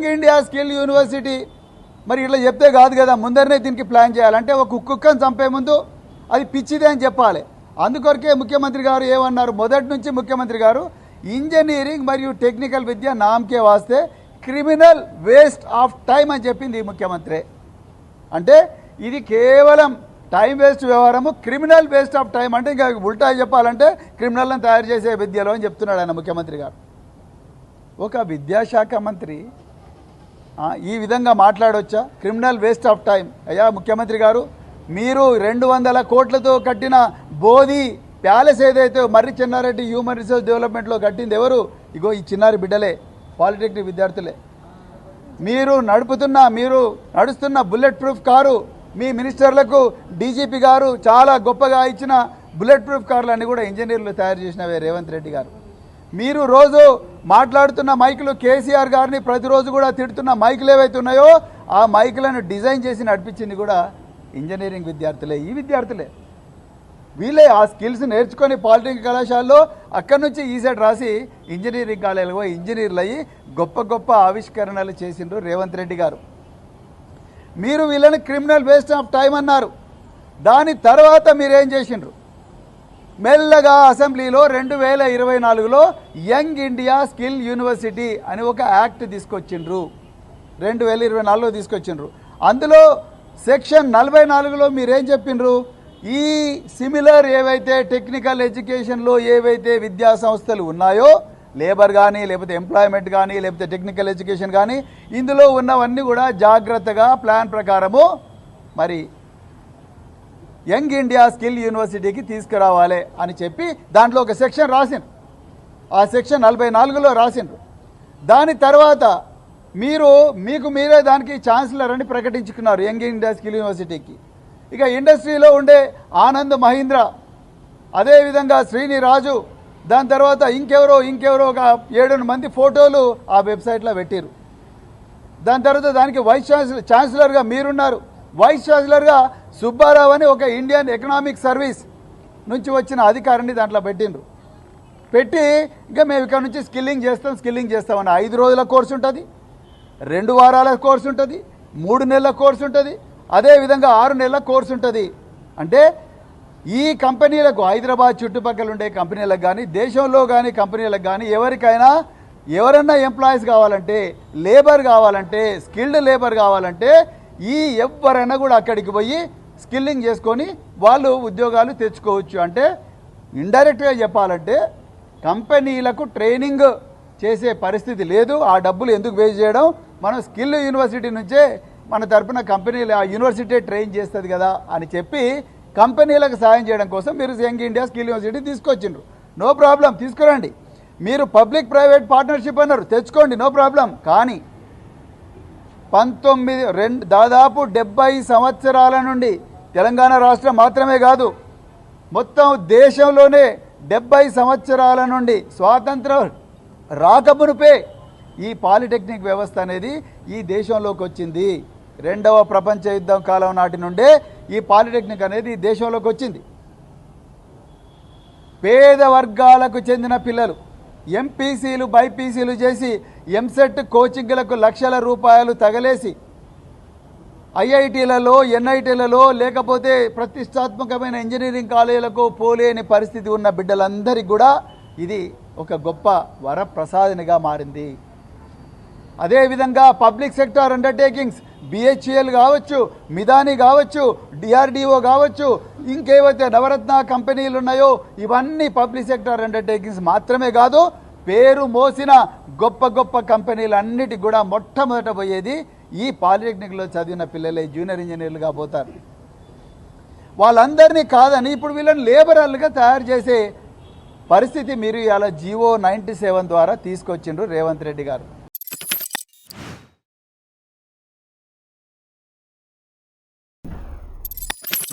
Young India skill university మరి ఇట్లా చెప్తే కాదు కదా, ముందరనే దీనికి ప్లాన్ చేయాలంటే ఒక కుక్కను చంపే ముందు అది పిచ్చిదే అని చెప్పాలి. అందుకొరకే ముఖ్యమంత్రి గారు ఏమన్నారు, మొదటి నుంచి ముఖ్యమంత్రి గారు ఇంజనీరింగ్ మరియు టెక్నికల్ విద్య నామకే వాస్తే క్రిమినల్ వేస్ట్ ఆఫ్ టైం అని చెప్పింది ఈ ముఖ్యమంత్రి. అంటే ఇది కేవలం టైం వేస్ట్ వ్యవహారము, క్రిమినల్ వేస్ట్ ఆఫ్ టైం అంటే ఇంకా ఉల్టా చెప్పాలంటే క్రిమినల్ని తయారు చేసే విద్యలో అని చెప్తున్నాడు ఆయన ముఖ్యమంత్రి గారు. ఒక విద్యాశాఖ మంత్రి ఈ విధంగా మాట్లాడవచ్చా? Criminal waste of time. అయ్యా ముఖ్యమంత్రి గారు, మీరు 200 కోట్లతో కట్టిన బోధి ప్యాలెస్ ఏదైతే మర్రి చెన్నారెడ్డి హ్యూమన్ రిసోర్స్ డెవలప్మెంట్లో కట్టింది ఎవరు? ఇగో ఈ చిన్నారి బిడ్డలే, పాలిటెక్నిక్ విద్యార్థులే. మీరు నడుస్తున్న బుల్లెట్ ప్రూఫ్ కారు, మీ మినిస్టర్లకు డీజీపీ గారు చాలా గొప్పగా ఇచ్చిన బుల్లెట్ ప్రూఫ్ కార్లన్నీ కూడా ఇంజనీర్లు తయారు చేసినవే రేవంత్ రెడ్డి గారు. మీరు రోజు మాట్లాడుతున్న మైకులు, కేసీఆర్ గారిని ప్రతిరోజు కూడా తిడుతున్న మైకులు ఏవైతే ఉన్నాయో ఆ మైకులను డిజైన్ చేసి నడిపించింది కూడా ఇంజనీరింగ్ విద్యార్థులే. ఈ విద్యార్థులే వీళ్ళే ఆ స్కిల్స్ నేర్చుకొని పాలిటెక్నిక్ కళాశాలలో అక్కడి నుంచి ఈసెట్ రాసి ఇంజనీరింగ్ కాలేజీలో ఇంజనీర్లు అయ్యి గొప్ప గొప్ప ఆవిష్కరణలు చేసిండ్రు రేవంత్ రెడ్డి గారు. మీరు వీళ్ళని క్రిమినల్ వేస్ట్ ఆఫ్ టైం అన్నారు. దాని తర్వాత మీరేం చేసిండ్రు? మెల్లగా అసెంబ్లీలో 2024లో యంగ్ ఇండియా స్కిల్ యూనివర్సిటీ అని ఒక యాక్ట్ తీసుకొచ్చిండ్రు. 2024లో తీసుకొచ్చిండ్రు. అందులో సెక్షన్ 44లో మీరేం చెప్పిండ్రు? ఈ సిమిలర్ ఏవైతే టెక్నికల్ ఎడ్యుకేషన్లో ఏవైతే విద్యా సంస్థలు ఉన్నాయో, లేబర్ కానీ లేకపోతే ఎంప్లాయ్మెంట్ కానీ లేకపోతే టెక్నికల్ ఎడ్యుకేషన్ కానీ, ఇందులో ఉన్నవన్నీ కూడా జాగ్రత్తగా ప్లాన్ ప్రకారము మరి యంగ్ ఇండియా స్కిల్ యూనివర్సిటీకి తీసుకురావాలి అని చెప్పి దాంట్లో ఒక సెక్షన్ రాసిండ్రు. ఆ సెక్షన్ 44లో రాసిండ్రు. దాని తర్వాత మీకు మీరే దానికి ఛాన్సలర్ అని ప్రకటించుకున్నారు యంగ్ ఇండియా స్కిల్ యూనివర్సిటీకి. ఇక ఇండస్ట్రీలో ఉండే ఆనంద్ మహీంద్ర, అదేవిధంగా శ్రీని రాజు, దాని తర్వాత ఇంకెవరో ఒక 7 మంది ఫోటోలు ఆ వెబ్సైట్లో పెట్టారు. దాని తర్వాత దానికి వైస్ ఛాన్సలర్గా మీరున్నారు. వైస్ ఛాన్సలర్గా సుబ్బారావు అని ఒక ఇండియన్ ఎకనామిక్ సర్వీస్ నుంచి వచ్చిన అధికారిని దాంట్లో పెట్టి ఇంకా మేము ఇక్కడ నుంచి స్కిల్లింగ్ చేస్తామని 5 రోజుల కోర్సు ఉంటుంది, 2 వారాల కోర్సు ఉంటుంది, 3 నెలల కోర్సు ఉంటుంది, అదేవిధంగా 6 నెలల కోర్సు ఉంటుంది. అంటే ఈ కంపెనీలకు, హైదరాబాద్ చుట్టుపక్కల ఉండే కంపెనీలకు కానీ దేశంలో కానీ కంపెనీలకు కానీ ఎవరన్నా ఎంప్లాయీస్ కావాలంటే, లేబర్ కావాలంటే, స్కిల్డ్ లేబర్ కావాలంటే ఎవరైనా కూడా అక్కడికి పోయి స్కిల్లింగ్ చేసుకొని వాళ్ళు ఉద్యోగాలు తెచ్చుకోవచ్చు. అంటే ఇండైరెక్ట్గా చెప్పాలంటే కంపెనీలకు ట్రైనింగ్ చేసే పరిస్థితి లేదు. ఆ డబ్బులు ఎందుకు వేస్ట్ చేయడం? మనం స్కిల్ యూనివర్సిటీ నుంచే మన తరపున కంపెనీలు ఆ యూనివర్సిటీ ట్రైన్ చేస్తుంది కదా అని చెప్పి కంపెనీలకు సాయం చేయడం కోసం మీరు యంగ్ ఇండియా స్కిల్ యూనివర్సిటీ తీసుకొచ్చిండ్రు. నో ప్రాబ్లం, తీసుకురండి. మీరు పబ్లిక్ ప్రైవేట్ పార్ట్నర్షిప్ అన్నారు, తెచ్చుకోండి, నో ప్రాబ్లం. కానీ దాదాపు 70 సంవత్సరాల నుండి తెలంగాణ రాష్ట్రం మాత్రమే కాదు, మొత్తం దేశంలోనే 70 సంవత్సరాల నుండి స్వాతంత్రం రాకమునుపే ఈ పాలిటెక్నిక్ వ్యవస్థ అనేది ఈ దేశంలోకి వచ్చింది. 2వ ప్రపంచ యుద్ధం కాలం నాటి నుండే ఈ పాలిటెక్నిక్ అనేది ఈ దేశంలోకి వచ్చింది. పేద వర్గాలకు చెందిన పిల్లలు ఎంపీసీలు బైపీసీలు చేసి ఎంసెట్ కోచింగ్లకు లక్షల రూపాయలు తగలేసి ఐఐటీలలో, ఎన్ఐటీలలో లేకపోతే ప్రతిష్టాత్మకమైన ఇంజనీరింగ్ కాలేజీలకు పోలేని పరిస్థితి ఉన్న బిడ్డలందరికీ కూడా ఇది ఒక గొప్ప వరప్రసాదనిగా మారింది. అదేవిధంగా పబ్లిక్ సెక్టార్ అండర్టేకింగ్స్, బిహెచ్ఎల్ కావచ్చు, మిదాని కావచ్చు, డిఆర్డిఓ కావచ్చు, ఇంకేవైతే నవరత్న కంపెనీలు ఉన్నాయో ఇవన్నీ పబ్లిక్ సెక్టార్ అండర్టేకింగ్స్ మాత్రమే కాదు, పేరు మోసిన గొప్ప గొప్ప కంపెనీలన్నిటికి కూడా మొట్టమొదట పోయేది ఈ పాలిటెక్నిక్లో చదివిన పిల్లలే జూనియర్ ఇంజనీర్లుగా పోతారు. వాళ్ళందరినీ కాదని ఇప్పుడు వీళ్ళని లేబరర్లుగా తయారు చేసే పరిస్థితి మీరు ఇలా జీవో 97 ద్వారా తీసుకొచ్చిండ్రు రేవంత్ రెడ్డి గారు.